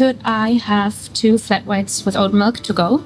could I have 2 flat whites with oat milk to go?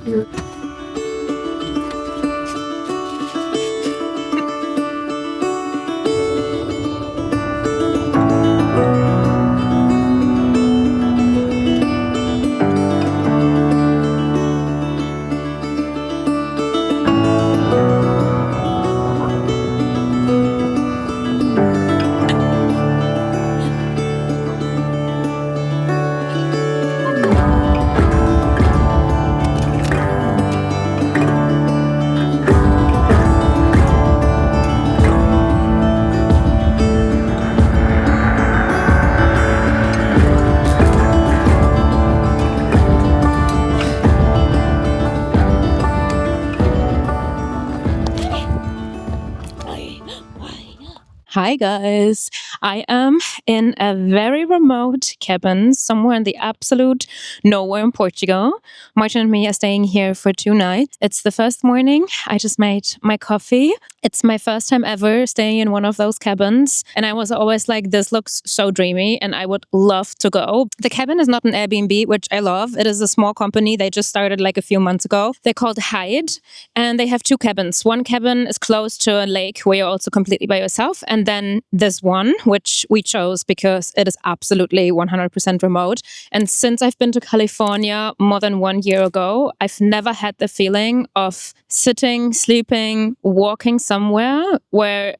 Hi guys, I am in a very remote cabin somewhere in the absolute nowhere in Portugal. Martin and me are staying here for 2 nights. It's the first morning. I just made my coffee. It's my first time ever staying in one of those cabins. And I was always like, this looks so dreamy and I would love to go. The cabin is not an Airbnb, which I love. It is a small company. They just started like a few months ago. They're called Hide and they have 2 cabins. One cabin is close to a lake where you're also completely by yourself. And then this one, which we chose because it is absolutely 100% remote. And since I've been to California more than 1 year ago, I've never had the feeling of sitting, sleeping, walking somewhere where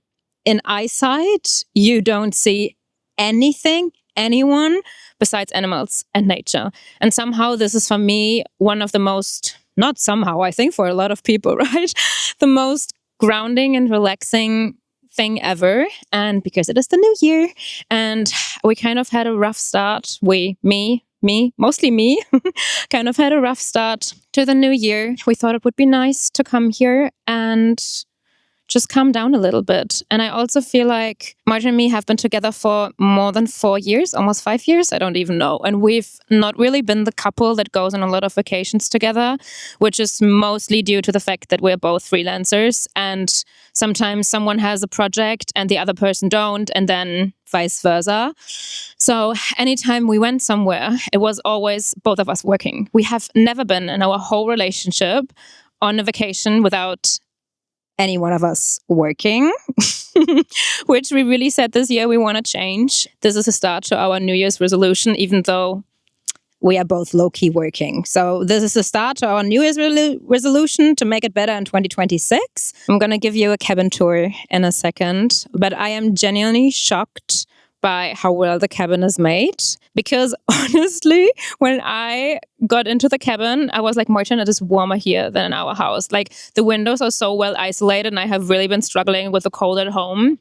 in eyesight you don't see anything, anyone besides animals and nature. And somehow this is for me one of the most, not somehow, I think for a lot of people, right? The most grounding and relaxing thing ever. And because it is the new year and we kind of had a rough start, mostly me, kind of had a rough start to the new year. We thought it would be nice to come here and just calm down a little bit. And I also feel like Martin and me have been together for more than 4 years, almost 5 years, I don't even know. And we've not really been the couple that goes on a lot of vacations together, which is mostly due to the fact that we're both freelancers. And sometimes someone has a project and the other person don't, and then vice versa. So anytime we went somewhere, it was always both of us working. We have never been in our whole relationship on a vacation without any one of us working, which we really said this year we want to change. This is a start to our New Year's resolution, even though we are both low-key working. So this is a start to our New Year's resolution to make it better in 2026. I'm going to give you a cabin tour in a second, but I am genuinely shocked by how well the cabin is made. Because honestly, when I got into the cabin, I was like, Martin, it is warmer here than in our house. Like the windows are so well isolated and I have really been struggling with the cold at home.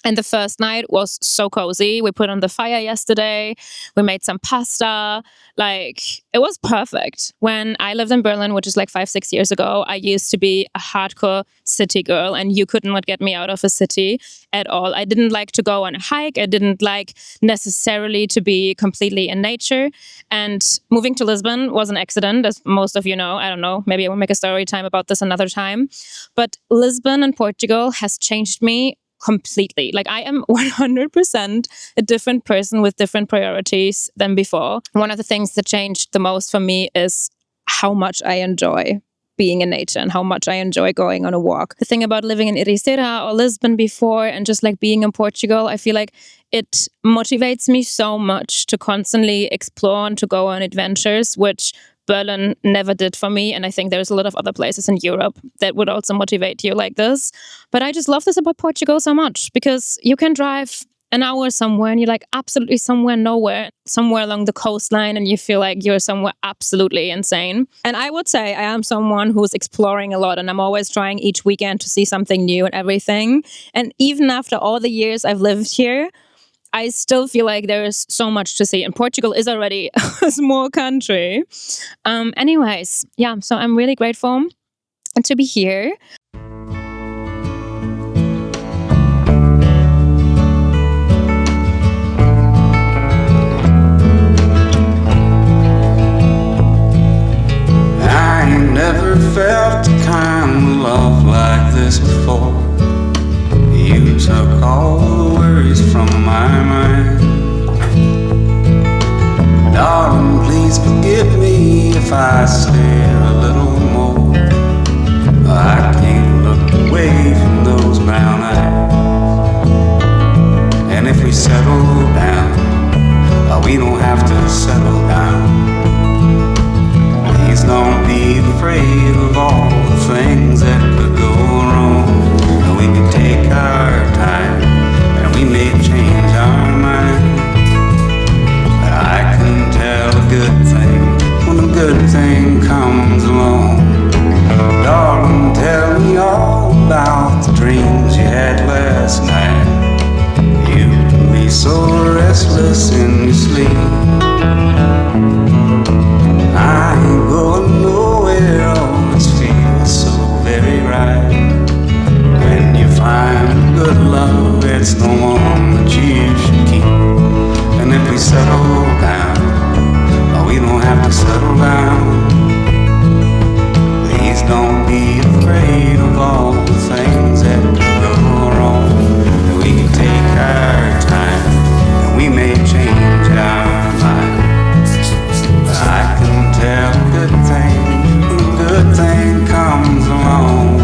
And the first night was so cozy. We put on the fire yesterday. We made some pasta. Like, it was perfect. When I lived in Berlin, which is like 5-6 years ago, I used to be a hardcore city girl and you could not get me out of a city at all. I didn't like to go on a hike. I didn't like necessarily to be completely in nature. And moving to Lisbon was an accident, as most of you know. I don't know, maybe I will make a story time about this another time. But Lisbon in Portugal has changed me completely. Like I am 100% a different person with different priorities than before. One of the things that changed the most for me is how much I enjoy being in nature and how much I enjoy going on a walk. The thing about living in Ericeira or Lisbon before and just like being in Portugal, I feel like it motivates me so much to constantly explore and to go on adventures, which Berlin never did for me. And I think there's a lot of other places in Europe that would also motivate you like this. But I just love this about Portugal so much because you can drive an hour somewhere and you're like absolutely somewhere nowhere, somewhere along the coastline, and you feel like you're somewhere absolutely insane. And I would say I am someone who's exploring a lot and I'm always trying each weekend to see something new and everything. And even after all the years I've lived here, I still feel like there is so much to see. And Portugal is already a small country. Anyways, yeah, so I'm really grateful to be here. I ain't never felt the kind of love like this before. You took all the worries from my mind. Darling, please don't be afraid of all the things that could go wrong. We can take our time, and we may change our mind. I can tell good thing when a good thing comes along.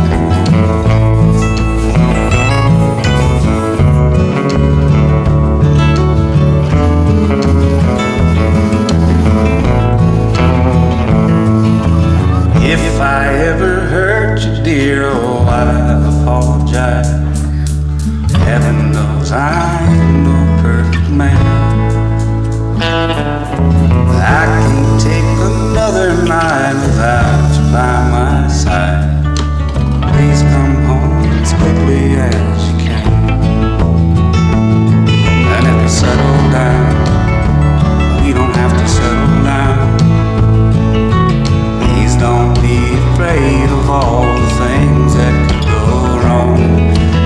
If I ever hurt you, dear, oh, I apologize. Heaven knows I'm no perfect man. I can take another night without you by my side. Please come home as quickly as you can. And if you settle down, we don't have to settle down. Please don't be afraid of all the things that could go wrong.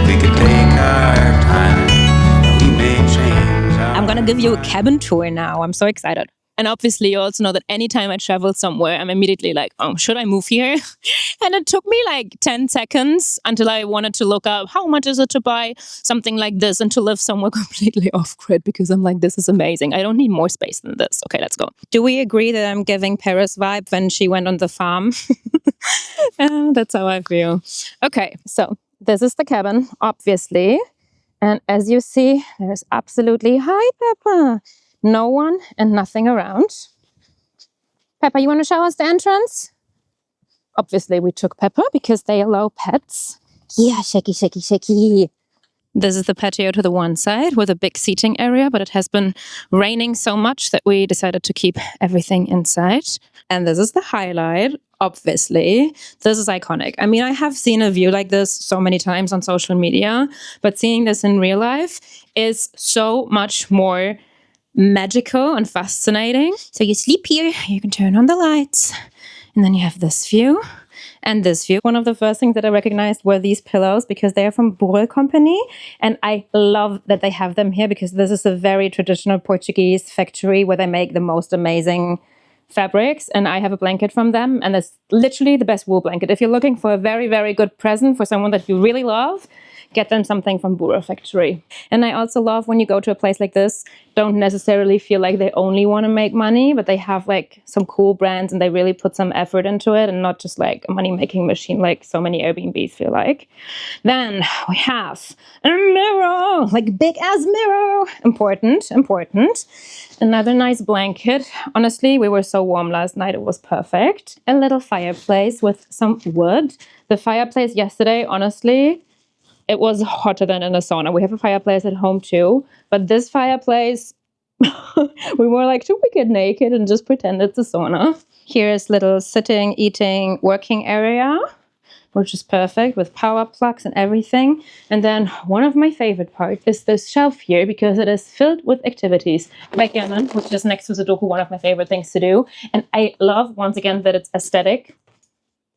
We could take our time, and we may change our I'm gonna give you a cabin tour now. I'm so excited. And obviously, you also know that anytime I travel somewhere, I'm immediately like, oh, should I move here? And it took me like 10 seconds until I wanted to look up how much is it to buy something like this and to live somewhere completely off grid, because I'm like, this is amazing. I don't need more space than this. Okay, let's go. Do we agree that I'm giving Paris vibe when she went on the farm? That's how I feel. Okay, so this is the cabin, obviously. And as you see, there's absolutely, hi, Peppa. No one and nothing around. Peppa, you want to show us the entrance? Obviously, we took Peppa because they allow pets. Yeah, shaky, shaky, shaky. This is the patio to the one side with a big seating area, but it has been raining so much that we decided to keep everything inside. And this is the highlight, obviously. This is iconic. I mean, I have seen a view like this so many times on social media, but seeing this in real life is so much more magical and fascinating. So you sleep here, you can turn on the lights, and then you have this view and this view. One of the first things that I recognized were these pillows because they are from Burel Company. And I love that they have them here because this is a very traditional Portuguese factory where they make the most amazing fabrics. And I have a blanket from them, and it's literally the best wool blanket. If you're looking for a very, very good present for someone that you really love, get them something from Burel Factory. And I also love when you go to a place like this, don't necessarily feel like they only want to make money, but they have like some cool brands and they really put some effort into it and not just like a money-making machine like so many Airbnbs feel like. Then we have a mirror, like big ass mirror. Important. Another nice blanket. Honestly, we were so warm last night, it was perfect. A little fireplace with some wood. The fireplace yesterday, honestly, it was hotter than in a sauna. We have a fireplace at home too, but this fireplace, we were like, should we get naked and just pretend it's a sauna? Here's little sitting, eating, working area, which is perfect with power plugs and everything. And then one of my favorite parts is this shelf here because it is filled with activities. Backgammon, which is next to Sudoku, one of my favorite things to do. And I love, once again, that it's aesthetic.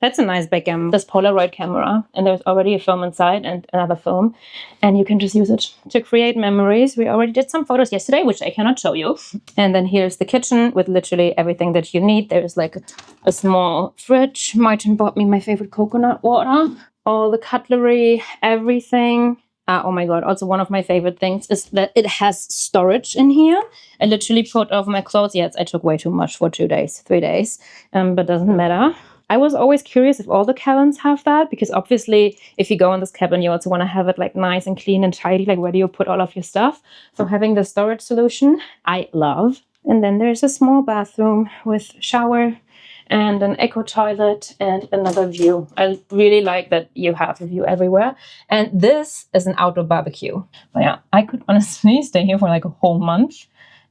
That's a nice backgammon. This Polaroid camera, and there's already a film inside and another film, and you can just use it to create memories. We already did some photos yesterday, which I cannot show you. And then here's the kitchen with literally everything that you need. There's like a small fridge. Martin bought me my favorite coconut water. All the cutlery, everything. Oh my god, also one of my favorite things is that it has storage in here. I literally put over my clothes. Yes, I took way too much for 3 days, but doesn't matter. I was always curious if all the cabins have that, because obviously if you go in this cabin, you also want to have it like nice and clean and tidy, like where do you put all of your stuff? So having the storage solution, I love. And then there's a small bathroom with shower and an eco toilet and another view. I really like that you have a view everywhere. And this is an outdoor barbecue. But yeah, I could honestly stay here for like a whole month,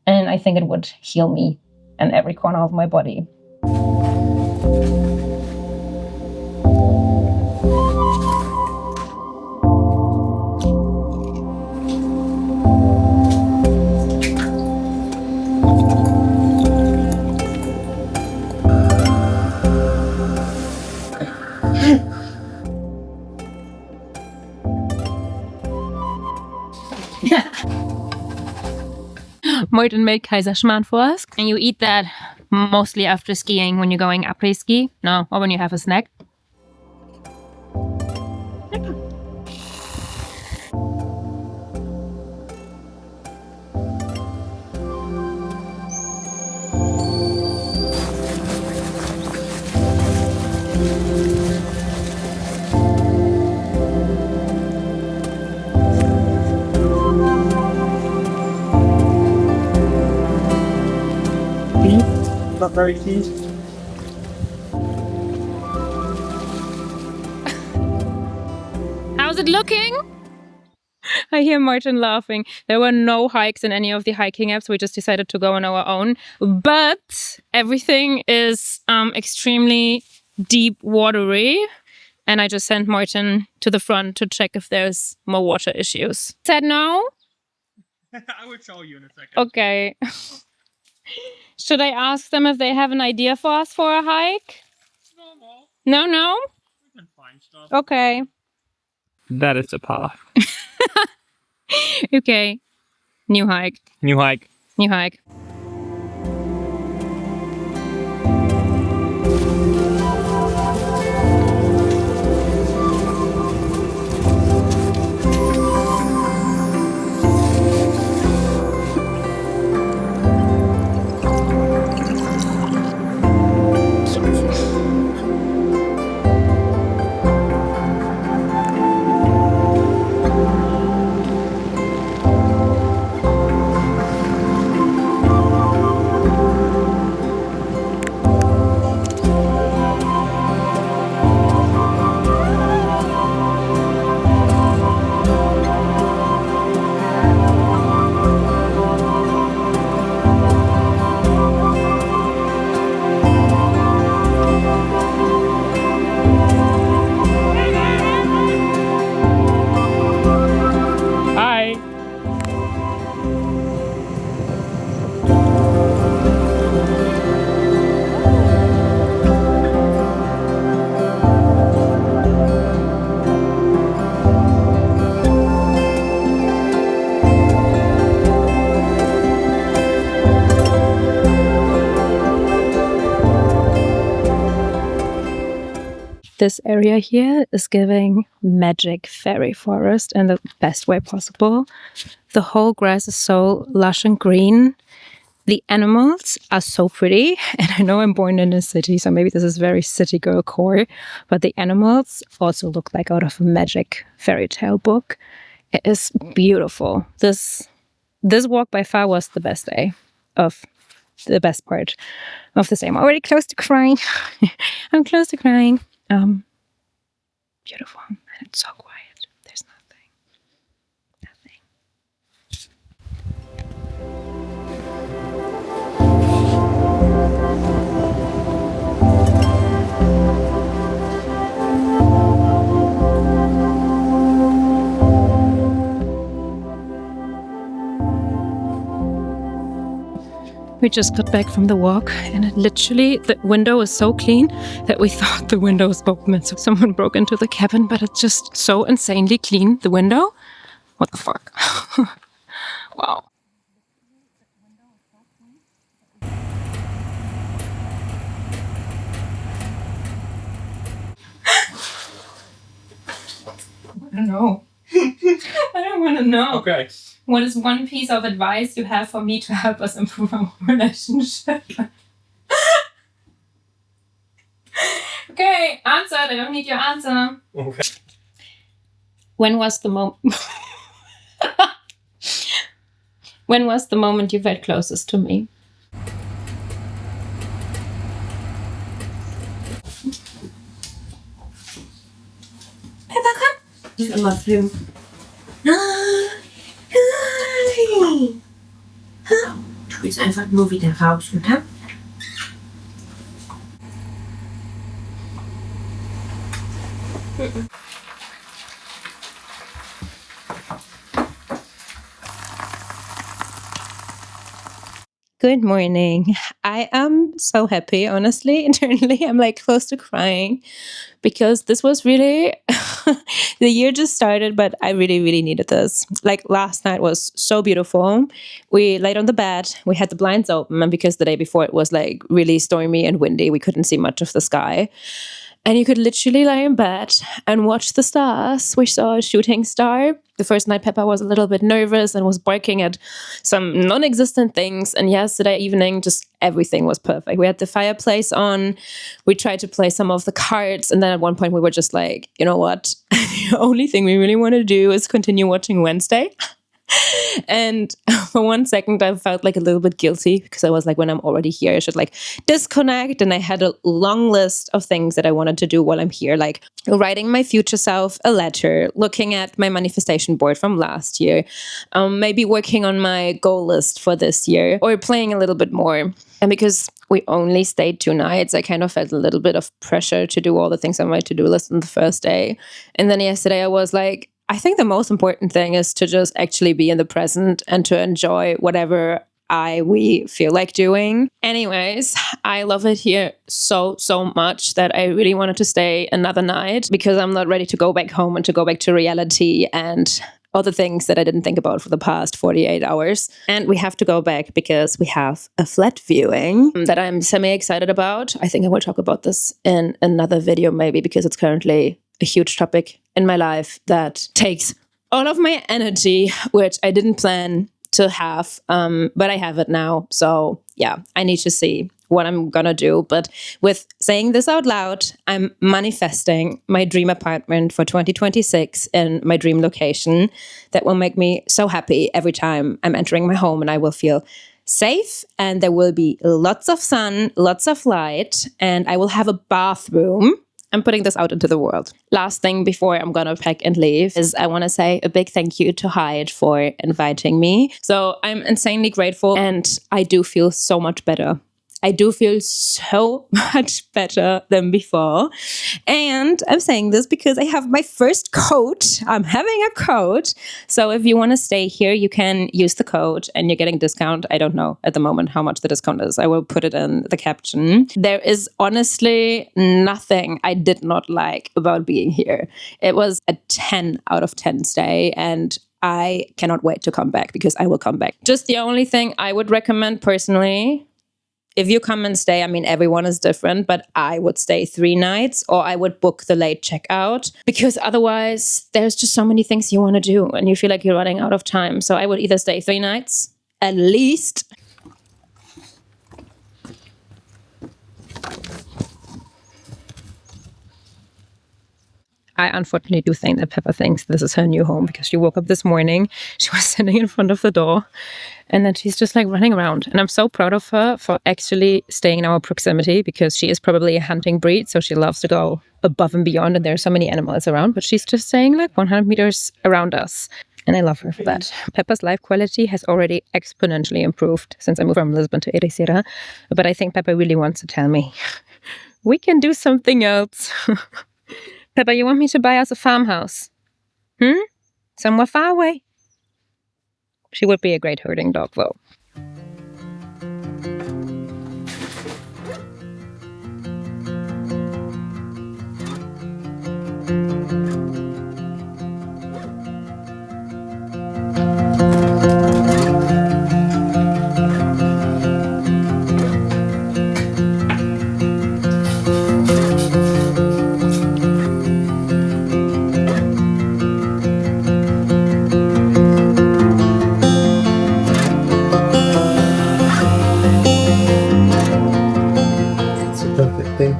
and I think it would heal me in every corner of my body. Martin made Kaiserschmarrn for us, and you eat that mostly after skiing when you're going après ski. No, or when you have a snack. Not very keen. How's it looking? I hear Martin laughing. There were no hikes in any of the hiking apps. We just decided to go on our own. But everything is extremely deep watery. And I just sent Martin to the front to check if there's more water issues. Said no? I will show you in a second. Okay. Should I ask them if they have an idea for us for a hike? No, no? We can find stuff. Okay. That is the path. Okay. New hike. New hike. New hike. Hi. This area here is giving magic fairy forest in the best way possible. The whole grass is so lush and green. The animals are so pretty. And I know I'm born in a city, so maybe this is very city girl core, but the animals also look like out of a magic fairy tale book. It is beautiful. This walk by far was the best day of the best part of the day. I'm already close to crying. I'm close to crying. Beautiful. And it's so quiet. There's nothing. We just got back from the walk, and it literally, the window is so clean that we thought the window was open. So someone broke into the cabin, but it's just so insanely clean, the window. What the fuck? Wow. I don't know. I don't want to know. Okay. What is one piece of advice you have for me to help us improve our relationship? Okay, answer. I don't need your answer. Okay. When was the moment? When was the moment you felt closest to me? Pepper, komm. Das ist immer Film. Du willst einfach nur wieder raus, oder? Good morning. I am so happy, honestly. Internally, I'm like close to crying because this was really the year just started, but I really, really needed this. Like last night was so beautiful. We laid on the bed, we had the blinds open, and because the day before it was like really stormy and windy, we couldn't see much of the sky. And you could literally lie in bed and watch the stars. We saw a shooting star The first night, Peppa was a little bit nervous and was barking at some non-existent things. And yesterday evening, just everything was perfect. We had the fireplace on. We tried to play some of the cards. And then at one point we were just like, you know what? The only thing we really want to do is continue watching Wednesday. And for one second, I felt like a little bit guilty because I was like, when I'm already here, I should like disconnect. And I had a long list of things that I wanted to do while I'm here, like writing my future self a letter, looking at my manifestation board from last year, maybe working on my goal list for this year, or playing a little bit more. And because we only stayed 2 nights, I kind of felt a little bit of pressure to do all the things on my to-do list on the first day. And then yesterday I was like, I think the most important thing is to just actually be in the present and to enjoy whatever we feel like doing. Anyways, I love it here so much that I really wanted to stay another night because I'm not ready to go back home and to go back to reality and all the things that I didn't think about for the past 48 hours. And we have to go back because we have a flat viewing that I'm semi-excited about. I think I will talk about this in another video maybe because it's currently a huge topic in my life that takes all of my energy, which I didn't plan to have, but I have it now. So yeah, I need to see what I'm gonna do. But with saying this out loud, I'm manifesting my dream apartment for 2026 in my dream location that will make me so happy every time I'm entering my home, and I will feel safe, and there will be lots of sun, lots of light, and I will have a bathroom. I'm putting this out into the world. Last thing before I'm gonna pack and leave is I wanna say a big thank you to Hyde for inviting me. So I'm insanely grateful, and I do feel so much better. I do feel so much better than before. And I'm saying this because I have my first coat. I'm having a coat. So if you want to stay here, you can use the code and you're getting discount. I don't know at the moment how much the discount is. I will put it in the caption. There is honestly nothing I did not like about being here. It was a 10 out of 10 stay, and I cannot wait to come back because I will come back. Just the only thing I would recommend personally, if you come and stay, I mean, everyone is different, but I would stay 3 nights, or I would book the late checkout, because otherwise there's just so many things you want to do and you feel like you're running out of time. So I would either stay 3 nights at least. I unfortunately do think that Peppa thinks this is her new home because she woke up this morning, she was sitting in front of the door, and then she's just like running around. And I'm so proud of her for actually staying in our proximity because she is probably a hunting breed, so she loves to go above and beyond, and there are so many animals around, but she's just staying like 100 meters around us. And I love her for that. Peppa's life quality has already exponentially improved since I moved from Lisbon to Ericeira. But I think Peppa really wants to tell me, we can do something else. Peppa, you want me to buy us a farmhouse? Somewhere far away? She would be a great herding dog, though. Perfect thing.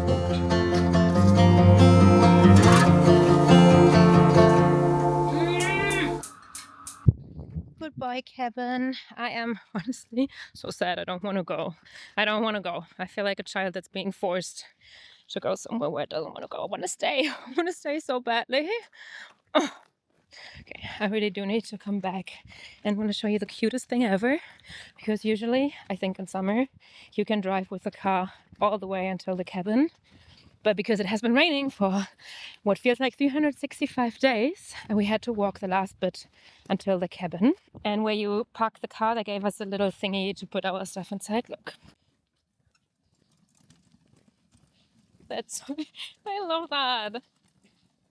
Good boy, Kevin. I am honestly so sad. I don't want to go. I feel like a child that's being forced to go somewhere where it doesn't want to go. I want to stay. I want to stay so badly. Oh. Okay, I really do need to come back and want to show you the cutest thing ever, because usually I think in summer you can drive with the car all the way until the cabin, but because it has been raining for what feels like 365 days, and we had to walk the last bit until the cabin. And where you park the car, they gave us a little thingy to put our stuff inside. Look, that's I love that.